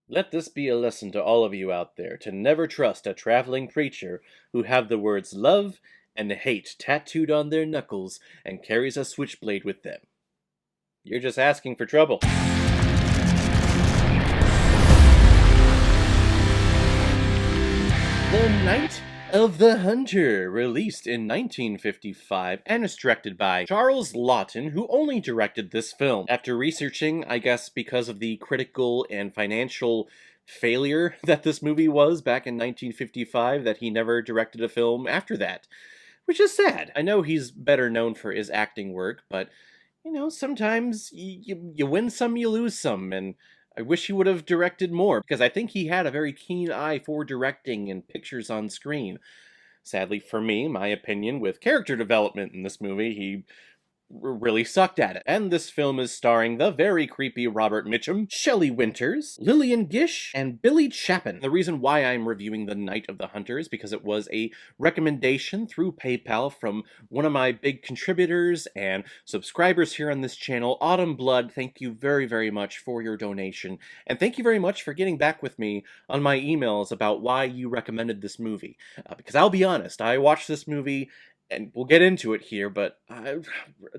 Let this be a lesson to all of you out there to never trust a traveling preacher who have the words love and hate tattooed on their knuckles and carries a switchblade with them. You're just asking for trouble. The Night of the Hunter, released in 1955 and is directed by Charles Laughton, who only directed this film. After researching, I guess because of the critical and financial failure that this movie was back in 1955, that he never directed a film after that, which is sad. I know he's better known for his acting work, but sometimes you win some, you lose some, and I wish he would have directed more, because I think he had a very keen eye for directing and pictures on screen. Sadly for me, my opinion, with character development in this movie, he really sucked at it. And this film is starring the very creepy Robert Mitchum, Shelley Winters, Lillian Gish, and Billy Chapin. The reason why I'm reviewing The Night of the Hunter is because it was a recommendation through PayPal from one of my big contributors and subscribers here on this channel, Autumn Blood. Thank you very, very much for your donation. And thank you very much for getting back with me on my emails about why you recommended this movie. Because I'll be honest, I watched this movie and we'll get into it here, but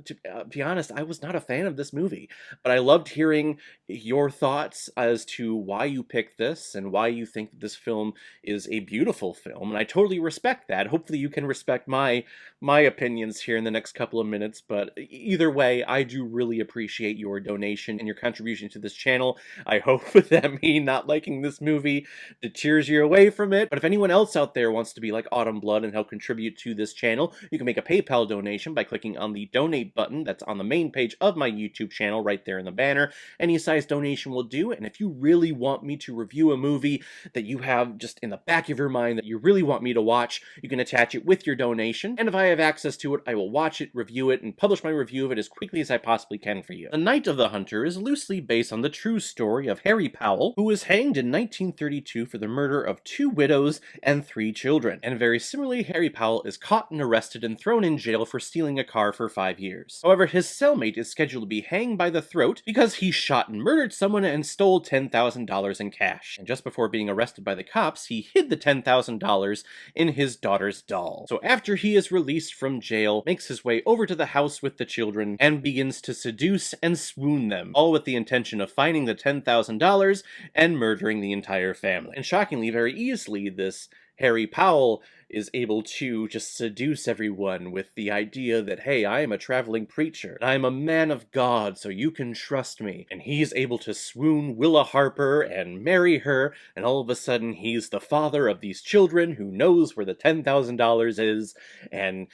to be honest, I was not a fan of this movie. But I loved hearing your thoughts as to why you picked this and why you think that this film is a beautiful film, and I totally respect that. Hopefully you can respect my opinions here in the next couple of minutes, but either way, I do really appreciate your donation and your contribution to this channel. I hope that me not liking this movie deters you away from it, but if anyone else out there wants to be like Autumn Blood and help contribute to this channel, you can make a PayPal donation by clicking on the donate button that's on the main page of my YouTube channel right there in the banner. Any size donation will do, and if you really want me to review a movie that you have just in the back of your mind that you really want me to watch, you can attach it with your donation, and if I have access to it, I will watch it, review it, and publish my review of it as quickly as I possibly can for you. The Night of the Hunter is loosely based on the true story of Harry Powell, who was hanged in 1932 for the murder of 2 widows and 3 children, and very similarly, Harry Powell is caught and arrested and thrown in jail for stealing a car for 5 years. However, his cellmate is scheduled to be hanged by the throat because he shot and murdered someone and stole $10,000 in cash. And just before being arrested by the cops, he hid the $10,000 in his daughter's doll. So after he is released from jail, makes his way over to the house with the children and begins to seduce and swoon them, all with the intention of finding the $10,000 and murdering the entire family. And shockingly, very easily, this Harry Powell is able to just seduce everyone with the idea that, hey, I am a traveling preacher, and I am a man of God, so you can trust me. And he's able to swoon Willa Harper and marry her, and all of a sudden he's the father of these children who knows where the $10,000 is, and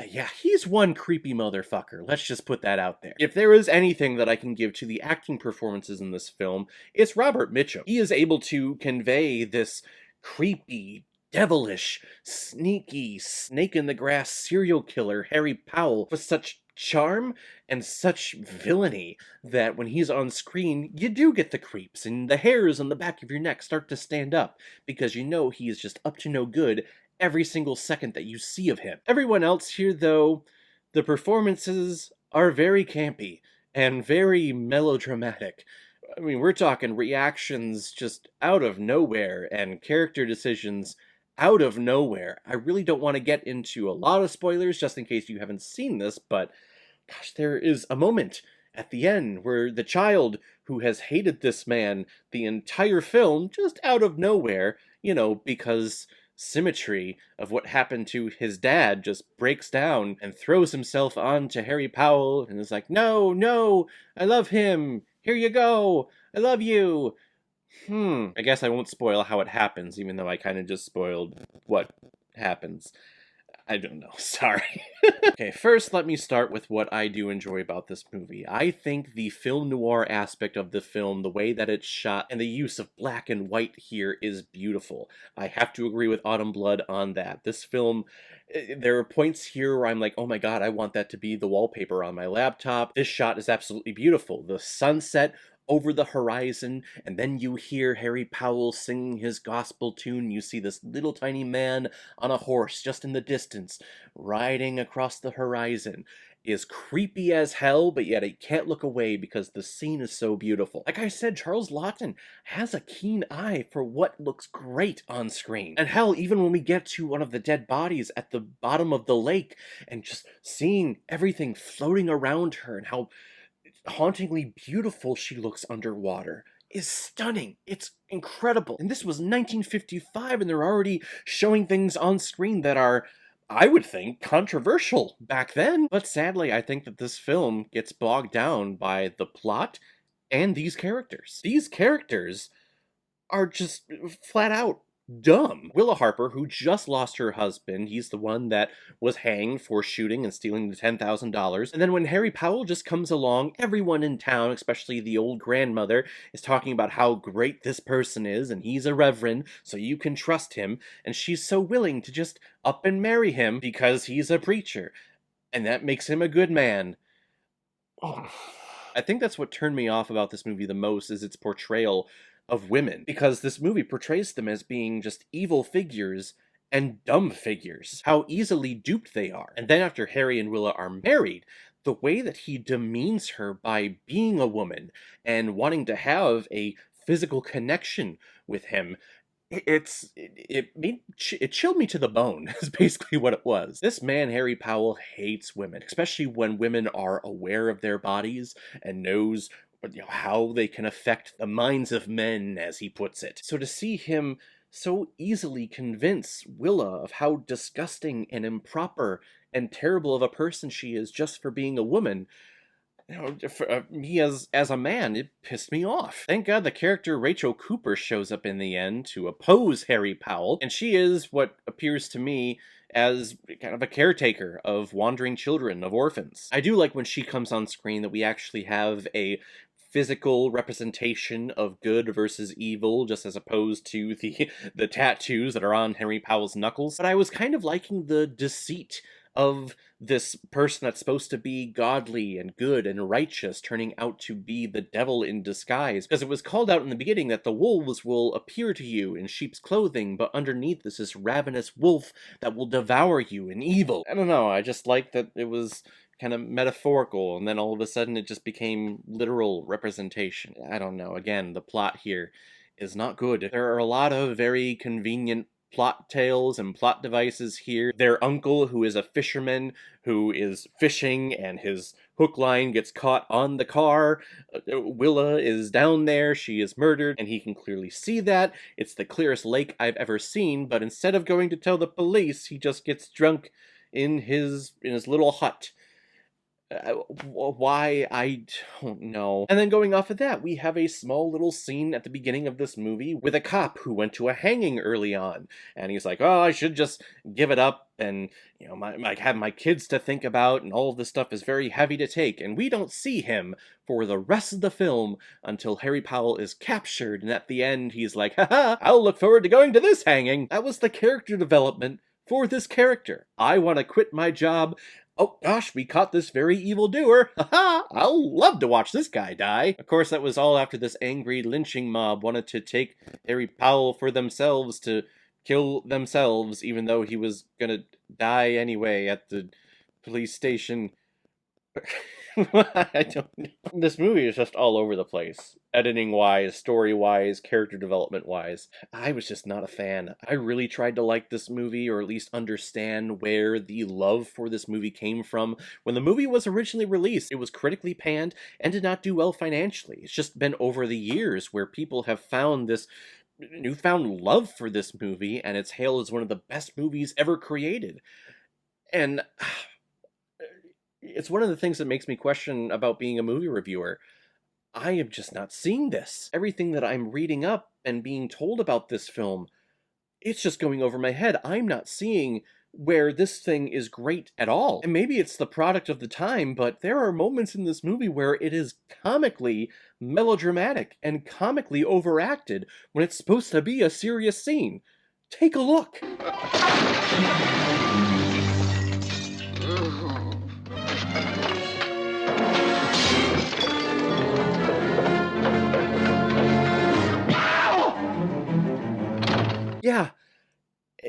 yeah, he's one creepy motherfucker. Let's just put that out there. If there is anything that I can give to the acting performances in this film, it's Robert Mitchum. He is able to convey this creepy, devilish, sneaky, snake-in-the-grass serial killer Harry Powell with such charm and such villainy that when he's on screen, you do get the creeps, and the hairs on the back of your neck start to stand up, because you know he is just up to no good every single second that you see of him. Everyone else here, though, the performances are very campy and very melodramatic. I mean, we're talking reactions just out of nowhere and character decisions out of nowhere. I really don't want to get into a lot of spoilers just in case you haven't seen this, but gosh, there is a moment at the end where the child who has hated this man the entire film, just out of nowhere, because symmetry of what happened to his dad just breaks down and throws himself onto Harry Powell and is like, no, no, I love him. Here you go. I love you. I guess I won't spoil how it happens, even though I kind of just spoiled what happens. I don't know, sorry. Okay, first let me start with what I do enjoy about this movie. I think the film noir aspect of the film, the way that it's shot, and the use of black and white here is beautiful. I have to agree with Autumn Blood on that. This film, there are points here where I'm like, oh my god, I want that to be the wallpaper on my laptop. This shot is absolutely beautiful. The sunset over the horizon, and then you hear Harry Powell singing his gospel tune. You see this little tiny man on a horse just in the distance, riding across the horizon. Is creepy as hell, but yet I can't look away because the scene is so beautiful. Like I said, Charles Laughton has a keen eye for what looks great on screen. And hell, even when we get to one of the dead bodies at the bottom of the lake and just seeing everything floating around her and how hauntingly beautiful she looks underwater is stunning. It's incredible. And this was 1955 and they're already showing things on screen that are, I would think, controversial back then. But sadly, I think that this film gets bogged down by the plot and these characters. These characters are just flat out dumb. Willa Harper, who just lost her husband, he's the one that was hanged for shooting and stealing the $10,000. And then when Harry Powell just comes along, everyone in town, especially the old grandmother, is talking about how great this person is, and he's a reverend, so you can trust him, and she's so willing to just up and marry him because he's a preacher. And that makes him a good man. Oh. I think that's what turned me off about this movie the most, is its portrayal of women, because this movie portrays them as being just evil figures and dumb figures, how easily duped they are. And then after Harry and Willa are married, the way that he demeans her by being a woman and wanting to have a physical connection with him, it chilled me to the bone, is basically what it was. This man, Harry Powell, hates women, especially when women are aware of their bodies and knows how they can affect the minds of men, as he puts it. So to see him so easily convince Willa of how disgusting and improper and terrible of a person she is just for being a woman, for me as a man, it pissed me off. Thank God the character Rachel Cooper shows up in the end to oppose Harry Powell, and she is what appears to me as kind of a caretaker of wandering children, of orphans. I do like when she comes on screen that we actually have a physical representation of good versus evil, just as opposed to the tattoos that are on Harry Powell's knuckles. But I was kind of liking the deceit of this person that's supposed to be godly and good and righteous turning out to be the devil in disguise, because it was called out in the beginning that the wolves will appear to you in sheep's clothing, but underneath this ravenous wolf that will devour you in evil. I don't know, I just like that it was kind of metaphorical, and then all of a sudden it just became literal representation. I don't know, again, the plot here is not good. There are a lot of very convenient plot tales and plot devices here. Their uncle, who is a fisherman, who is fishing, and his hook line gets caught on the car. Willa is down there, she is murdered, and he can clearly see that. It's the clearest lake I've ever seen, but instead of going to tell the police, he just gets drunk in his little hut. Why? I don't know. And then going off of that, we have a small little scene at the beginning of this movie with a cop who went to a hanging early on, and he's like, oh, I should just give it up, and I have my kids to think about, and all of this stuff is very heavy to take. And we don't see him for the rest of the film until Harry Powell is captured, and at the end he's like, haha, I'll look forward to going to this hanging. That was the character development for this character. I want to quit my job. Oh gosh, we caught this very evil doer. Haha, I'll love to watch this guy die. Of course, that was all after this angry lynching mob wanted to take Harry Powell for themselves to kill themselves, even though he was gonna die anyway at the police station. I don't know. This movie is just all over the place. Editing-wise, story-wise, character development-wise. I was just not a fan. I really tried to like this movie, or at least understand where the love for this movie came from. When the movie was originally released, it was critically panned and did not do well financially. It's just been over the years where people have found this newfound love for this movie, and it's hailed as one of the best movies ever created. And it's one of the things that makes me question about being a movie reviewer. I am just not seeing this. Everything that I'm reading up and being told about this film, it's just going over my head. I'm not seeing where this thing is great at all. And maybe it's the product of the time, but there are moments in this movie where it is comically melodramatic and comically overacted when it's supposed to be a serious scene. Take a look.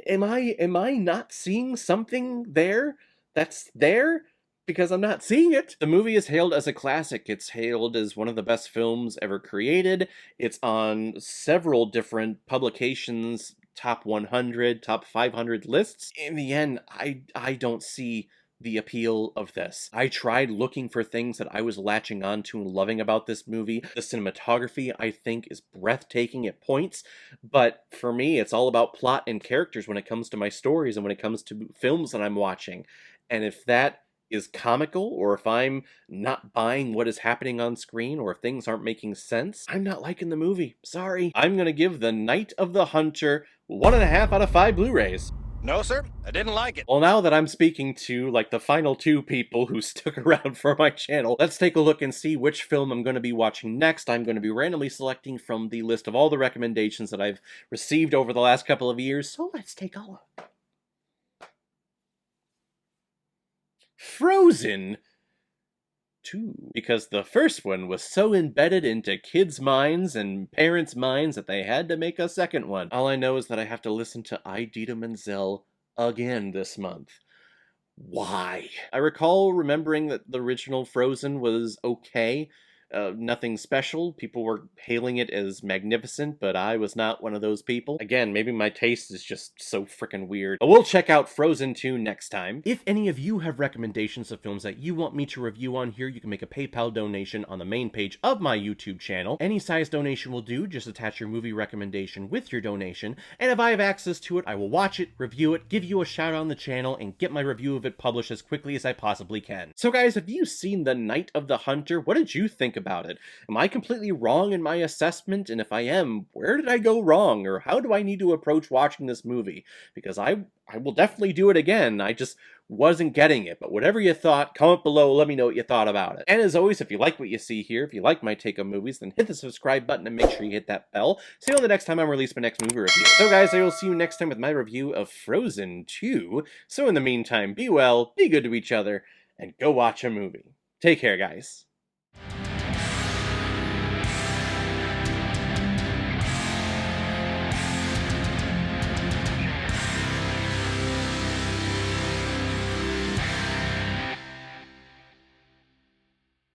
Am I not seeing something there that's there? Because I'm not seeing it. The movie is hailed as a classic. It's hailed as one of the best films ever created. It's on several different publications, top 100, top 500 lists. In the end, I don't see the appeal of this. I tried looking for things that I was latching on to and loving about this movie. The cinematography, I think, is breathtaking at points, but for me, it's all about plot and characters when it comes to my stories and when it comes to films that I'm watching. And if that is comical, or if I'm not buying what is happening on screen, or if things aren't making sense, I'm not liking the movie. Sorry. I'm gonna give The Night of the Hunter 1.5 out of 5 Blu-rays. No, sir, I didn't like it. Well, now that I'm speaking to, like, the final 2 people who stuck around for my channel, let's take a look and see which film I'm going to be watching next. I'm going to be randomly selecting from the list of all the recommendations that I've received over the last couple of years, so let's take a look. Frozen 2, because the first one was so embedded into kids' minds and parents' minds that they had to make a second one. All I know is that I have to listen to Idina Menzel again this month. Why? I recall remembering that the original Frozen was okay. Nothing special. People were hailing it as magnificent, but I was not one of those people. Again, maybe my taste is just so freaking weird. But we'll check out Frozen 2 next time. If any of you have recommendations of films that you want me to review on here, you can make a PayPal donation on the main page of my YouTube channel. Any size donation will do. Just attach your movie recommendation with your donation, and if I have access to it, I will watch it, review it, give you a shout out on the channel, and get my review of it published as quickly as I possibly can. So guys, have you seen The Night of the Hunter? What did you think about it? Am I completely wrong in my assessment? And if I am, where did I go wrong? Or how do I need to approach watching this movie? Because I will definitely do it again. I just wasn't getting it. But whatever you thought, comment below, let me know what you thought about it. And as always, if you like what you see here, if you like my take on movies, then hit the subscribe button and make sure you hit that bell. See you on the next time I release my next movie review. So guys, I will see you next time with my review of Frozen 2. So in the meantime, be well, be good to each other, and go watch a movie. Take care, guys.